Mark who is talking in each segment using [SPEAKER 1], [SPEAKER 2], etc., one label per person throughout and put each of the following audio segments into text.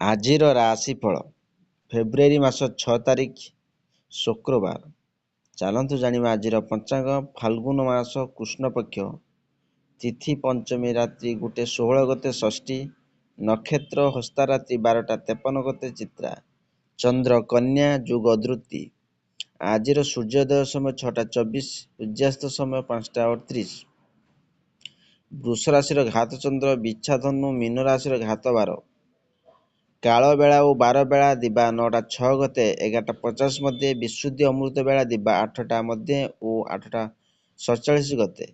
[SPEAKER 1] ଆଜିର ରାଶିଫଳ ଫେବୃଆରୀ ମାସ 6 ତାରିଖ ଶୁକ୍ରବାର। ଚାଲନ୍ତୁ ଜାଣିବା ଆଜିର ପଞ୍ଚାଙ୍ଗ। ଫାଲ୍ଗୁନ ମାସ କୃଷ୍ଣପକ୍ଷ, ତିଥି ପଞ୍ଚମୀ ରାତ୍ରି 1:16 ଗତେ ଷଷ୍ଠୀ, ନକ୍ଷତ୍ର ହସ୍ତା ରାତ୍ରି 12:53 ଗତେ ଚିତ୍ରା, ଚନ୍ଦ୍ର କନ୍ୟା, ଯୁଗ ଧୃତି। ଆଜିର ସୂର୍ଯ୍ୟୋଦୟ ସମୟ 6:24, ସୂର୍ଯ୍ୟାସ୍ତ ସମୟ 5:38। ବୃଷ ରାଶିର ଘାତ ଚନ୍ଦ୍ର, ବିଛା ଧନୁ, ମୀନ ରାଶିର ଘାତ ବାର। କାଳ ବେଳା ଓ ବାର ବେଳା ଦିବା 9:06 ଗତେ 11:50 ମଧ୍ୟରେ, ବିଶୁଦ୍ଧି ଅମୃତ ବେଳା ଦିବା 8ଟା ମଧ୍ୟରେ ଓ 8:47 ଗତେ,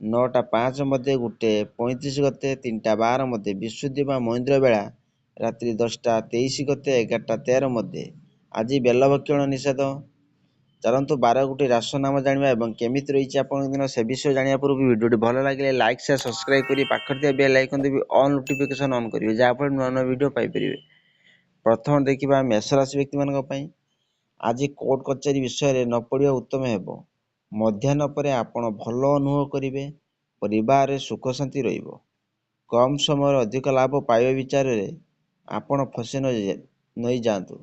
[SPEAKER 1] 9:05 ମଧ୍ୟରେ, 1:35 ଗତେ, 3:12 ମଧ୍ୟରେ। ବିଶୁଦ୍ଧି ବା ମହେନ୍ଦ୍ର ବେଳା ରାତ୍ରି 10:23 ଗତେ 11:13 ମଧ୍ୟରେ। ଆଜି ବେଲଭକ୍ଷଣ ନିଷେଧ। ଚାଲନ୍ତୁ 12ଗୋଟି ରାଶିର ନାମ ଜାଣିବା ଏବଂ କେମିତି ରହିଛି ଆପଣଙ୍କ ଦିନ ସେ ବିଷୟ ଜାଣିବା ପୂର୍ବରୁ ଭିଡ଼ିଓଟି ଭଲ ଲାଗିଲେ ଲାଇକ୍ ସେୟାର ସବସ୍କ୍ରାଇବ୍ କରି ପାଖରେ ଥିବା ବେଲ୍ ଆଇକନ୍ ଦେବି ଅଲ୍ ନୋଟିଫିକେସନ୍ ଅନ୍ କରିବେ, ଯାହାଫଳରେ ନୂଆ ନୂଆ ଭିଡ଼ିଓ ପାଇପାରିବେ। ପ୍ରଥମେ ଦେଖିବା ମେଷ ରାଶି ବ୍ୟକ୍ତିମାନଙ୍କ ପାଇଁ। ଆଜି କୋର୍ଟ କଚେରୀ ବିଷୟରେ ନ ପଡ଼ିବା ଉତ୍ତମ ହେବ। ମଧ୍ୟାହ୍ନ ପରେ ଆପଣ ଭଲ ଅନୁଭବ କରିବେ। ପରିବାରରେ ସୁଖ ଶାନ୍ତି ରହିବ। କମ୍ ସମୟରେ ଅଧିକ ଲାଭ ପାଇବା ବିଚାରରେ ଆପଣ ଫସି ନଯାଆନ୍ତୁ।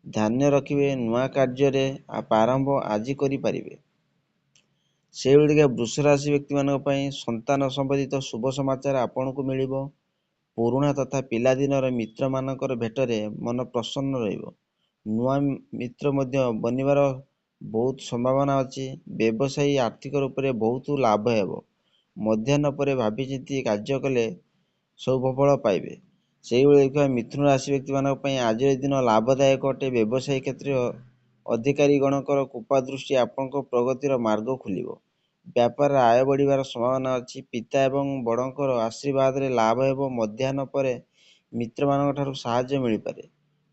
[SPEAKER 1] ଧ୍ୟାନ ରଖିବେ, ନୂଆ କାର୍ଯ୍ୟରେ ପ୍ରାରମ୍ଭ ଆଜି କରିପାରିବେ। ସେହିଭଳି ବୃଷ ରାଶି ବ୍ୟକ୍ତିମାନଙ୍କ ପାଇଁ ସନ୍ତାନ ସମ୍ବନ୍ଧିତ ଶୁଭ ସମାଚାର ଆପଣଙ୍କୁ ମିଳିବ। ପୁରୁଣା ତଥା ପିଲାଦିନର ମିତ୍ରମାନଙ୍କର ଭେଟରେ ମନ ପ୍ରସନ୍ନ ରହିବ। ନୂଆ ମିତ୍ର ମଧ୍ୟ ବନିବାର ବହୁତ ସମ୍ଭାବନା ଅଛି। ବ୍ୟବସାୟୀ ଆର୍ଥିକ ରୂପରେ ବହୁତ ଲାଭ ହେବ। ମଧ୍ୟାହ୍ନ ପରେ ଭାବିଚିନ୍ତି କାର୍ଯ୍ୟ କଲେ ସୌଫଳ ପାଇବେ। ସେହିଭଳି ଦେଖିବା ମିଥୁନ ରାଶି ବ୍ୟକ୍ତିମାନଙ୍କ ପାଇଁ ଆଜିର ଦିନ ଲାଭଦାୟକ ଅଟେ। ବ୍ୟବସାୟୀ କ୍ଷେତ୍ରରେ ଅଧିକାରୀଗଣଙ୍କର କୃପା ଦୃଷ୍ଟି ଆପଣଙ୍କ ପ୍ରଗତିର ମାର୍ଗ ଖୋଲିବ। ବ୍ୟାପାରରେ ଆୟ ବଢ଼ିବାର ସମ୍ଭାବନା ଅଛି। ପିତା ଏବଂ ବଡ଼ଙ୍କର ଆଶୀର୍ବାଦରେ ଲାଭ ହେବ। ମଧ୍ୟାହ୍ନ ପରେ ମିତ୍ରମାନଙ୍କ ଠାରୁ ସାହାଯ୍ୟ ମିଳିପାରେ।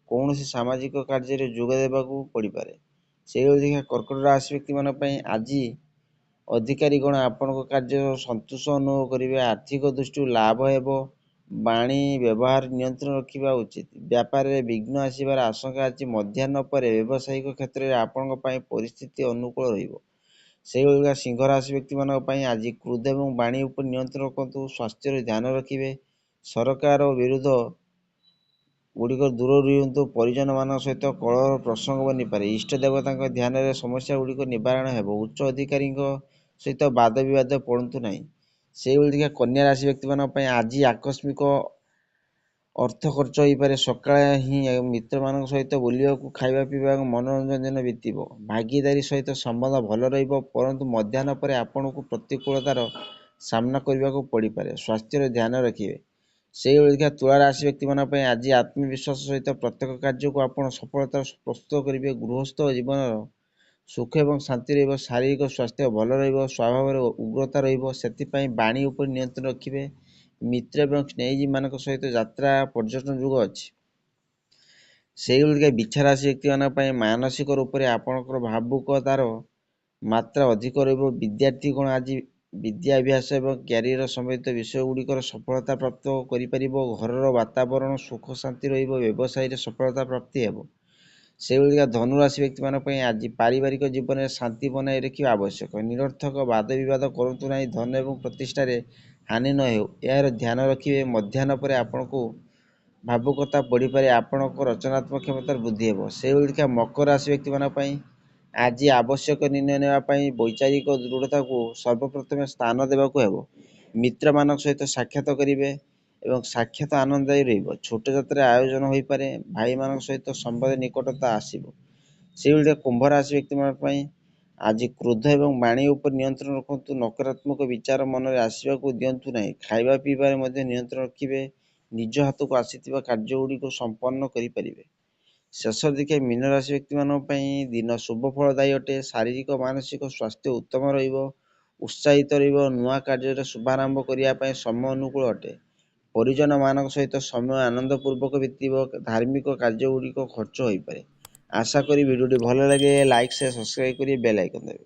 [SPEAKER 1] କୌଣସି ସାମାଜିକ କାର୍ଯ୍ୟରେ ଯୋଗ ଦେବାକୁ ପଡ଼ିପାରେ। ସେହିଭଳି ଦେଖିବା କର୍କଟ ରାଶି ବ୍ୟକ୍ତିମାନଙ୍କ ପାଇଁ ଆଜି ଅଧିକାରୀଗଣ ଆପଣଙ୍କ କାର୍ଯ୍ୟ ସନ୍ତୋଷ ଅନୁଭବ କରିବେ। ଆର୍ଥିକ ଦୃଷ୍ଟିରୁ ଲାଭ ହେବ। ବାଣୀ ବ୍ୟବହାର ନିୟନ୍ତ୍ରଣ ରଖିବା ଉଚିତ। ବ୍ୟାପାରରେ ବିଘ୍ନ ଆସିବାର ଆଶଙ୍କା ଅଛି। ମଧ୍ୟାହ୍ନ ପରେ ବ୍ୟବସାୟିକ କ୍ଷେତ୍ରରେ ଆପଣଙ୍କ ପାଇଁ ପରିସ୍ଥିତି ଅନୁକୂଳ ରହିବ। ସେହିଭଳି ସିଂହ ରାଶି ବ୍ୟକ୍ତିମାନଙ୍କ ପାଇଁ ଆଜି କ୍ରୋଧ ଏବଂ ବାଣୀ ଉପରେ ନିୟନ୍ତ୍ରଣ ରଖନ୍ତୁ। ସ୍ୱାସ୍ଥ୍ୟର ଧ୍ୟାନ ରଖିବେ। ସରକାର ବିରୋଧ ଗୁଡ଼ିକ ଦୂର ରୁହନ୍ତୁ। ପରିଜନମାନଙ୍କ ସହିତ କଳହର ପ୍ରସଙ୍ଗ ବନିପାରେ। ଇଷ୍ଟ ଦେବତାଙ୍କ ଧ୍ୟାନରେ ସମସ୍ୟା ଗୁଡ଼ିକ ନିବାରଣ ହେବ। ଉଚ୍ଚ ଅଧିକାରୀଙ୍କ ସହିତ ବାଦ ବିବାଦ ପଡ଼ନ୍ତୁ ନାହିଁ। ସେହିଭଳି ଦେଖିବା କନ୍ୟା ରାଶି ବ୍ୟକ୍ତିମାନଙ୍କ ପାଇଁ ଆଜି ଆକସ୍ମିକ ଅର୍ଥ ଖର୍ଚ୍ଚ ହୋଇପାରେ। ସକାଳେ ହିଁ ମିତ୍ରମାନଙ୍କ ସହିତ ବୁଲିବାକୁ, ଖାଇବା ପିଇବା ଏବଂ ମନୋରଞ୍ଜନ ଦିନ ବିତିବ। ଭାଗୀଦାରୀ ସହିତ ସମ୍ବନ୍ଧ ଭଲ ରହିବ, ପରନ୍ତୁ ମଧ୍ୟାହ୍ନ ପରେ ଆପଣଙ୍କୁ ପ୍ରତିକୂଳତାର ସାମ୍ନା କରିବାକୁ ପଡ଼ିପାରେ। ସ୍ୱାସ୍ଥ୍ୟର ଧ୍ୟାନ ରଖିବେ। ସେହିଭଳି ଦେଖିବା ତୁଳା ରାଶି ବ୍ୟକ୍ତିମାନଙ୍କ ପାଇଁ ଆଜି ଆତ୍ମବିଶ୍ୱାସ ସହିତ ପ୍ରତ୍ୟେକ କାର୍ଯ୍ୟକୁ ଆପଣ ସଫଳତାର ପ୍ରସ୍ତୁତ କରିବେ। ଗୃହସ୍ଥ ଜୀବନର ସୁଖ ଏବଂ ଶାନ୍ତି ରହିବ। ଶାରୀରିକ ସ୍ୱାସ୍ଥ୍ୟ ଭଲ ରହିବ। ସ୍ୱଭାବରେ ଉଗ୍ରତା ରହିବ, ସେଥିପାଇଁ ବାଣୀ ଉପରେ ନିୟନ୍ତ୍ରଣ ରଖିବେ। ମିତ୍ର ଏବଂ ସ୍ନେହୀମାନଙ୍କ ସହିତ ଯାତ୍ରା ପର୍ଯ୍ୟଟନ ଯୋଗ ଅଛି। ସେହିଭଳି ବିଛା ରାଶି ବ୍ୟକ୍ତିମାନଙ୍କ ପାଇଁ ମାନସିକ ରୂପରେ ଆପଣଙ୍କର ଭାବୁକତାର ମାତ୍ରା ଅଧିକ ରହିବ। ବିଦ୍ୟାର୍ଥୀଗଣ ଆଜି ବିଦ୍ୟାଭ୍ୟାସ ଏବଂ କ୍ୟାରିୟର ସମ୍ବନ୍ଧିତ ବିଷୟଗୁଡ଼ିକର ସଫଳତା ପ୍ରାପ୍ତ କରିପାରିବ। ଘରର ବାତାବରଣ ସୁଖ ଶାନ୍ତି ରହିବ। ବ୍ୟବସାୟରେ ସଫଳତା ପ୍ରାପ୍ତି ହେବ। ସେହିଭଳି ଧନୁ ରାଶି ବ୍ୟକ୍ତିମାନଙ୍କ ପାଇଁ ଆଜି ପାରିବାରିକ ଜୀବନରେ ଶାନ୍ତି ବନାଇ ରଖିବା ଆବଶ୍ୟକ। ନିରର୍ଥକ ବାଦ ବିବାଦ କରନ୍ତୁ ନାହିଁ। ଧନ ଏବଂ ପ୍ରତିଷ୍ଠାରେ ହାନି ନ ହେଉ, ଏହାର ଧ୍ୟାନ ରଖିବେ। ମଧ୍ୟାହ୍ନ ପରେ ଆପଣଙ୍କୁ ଭାବୁକତା ବଢ଼ିପାରେ। ଆପଣଙ୍କ ରଚନାତ୍ମକ କ୍ଷମତାର ବୃଦ୍ଧି ହେବ। ସେହିଭଳି ଦେଖିବା ମକର ରାଶି ବ୍ୟକ୍ତିମାନଙ୍କ ପାଇଁ ଆଜି ଆବଶ୍ୟକ ନିର୍ଣ୍ଣୟ ନେବା ପାଇଁ ବୈଚାରିକ ଦୃଢ଼ତାକୁ ସର୍ବପ୍ରଥମେ ସ୍ଥାନ ଦେବାକୁ ହେବ। ମିତ୍ରମାନଙ୍କ ସହିତ ସାକ୍ଷାତ କରିବେ ଏବଂ ସାକ୍ଷାତ ଆନନ୍ଦଦାୟୀ ରହିବ। ଛୋଟ ଯାତ୍ରାରେ ଆୟୋଜନ ହୋଇପାରେ। ଭାଇମାନଙ୍କ ସହିତ ସମ୍ବନ୍ଧ ନିକଟତା ଆସିବ। ସେହିଭଳି କୁମ୍ଭ ରାଶି ବ୍ୟକ୍ତିମାନଙ୍କ ପାଇଁ ଆଜି କ୍ରୋଧ ଏବଂ ବାଣୀ ଉପରେ ନିୟନ୍ତ୍ରଣ ରଖନ୍ତୁ। ନକାରାତ୍ମକ ବିଚାର ମନରେ ଆସିବାକୁ ଦିଅନ୍ତୁ ନାହିଁ। ଖାଇବା ପିଇବାରେ ମଧ୍ୟ ନିୟନ୍ତ୍ରଣ ରଖିବେ। ନିଜ ହାତକୁ ଆସିଥିବା କାର୍ଯ୍ୟଗୁଡ଼ିକୁ ସମ୍ପନ୍ନ କରିପାରିବେ। ଶେଷରେ ଦେଖିବା ମୀନ ରାଶି ବ୍ୟକ୍ତିମାନଙ୍କ ପାଇଁ ଦିନ ଶୁଭ ଫଳଦାୟୀ ଅଟେ। ଶାରୀରିକ ମାନସିକ ସ୍ୱାସ୍ଥ୍ୟ ଉତ୍ତମ ରହିବ। ଉତ୍ସାହିତ ରହିବ। ନୂଆ କାର୍ଯ୍ୟରେ ଶୁଭାରମ୍ଭ କରିବା ପାଇଁ ସମୟ ଅନୁକୂଳ ଅଟେ। ପରିଜନମାନଙ୍କ ସହିତ ସମୟ ଆନନ୍ଦପୂର୍ବକ ବିତିବ। ଧାର୍ମିକ କାର୍ଯ୍ୟଗୁଡ଼ିକ ଖର୍ଚ୍ଚ ହୋଇପାରେ। ଆଶା କରି ଭିଡ଼ିଓଟି ଭଲ ଲାଗେ ଲାଇକ୍ ସେୟାର ସବସ୍କ୍ରାଇବ୍ କରି ବେଲ୍ ଆଇକନ୍ ଦେବେ।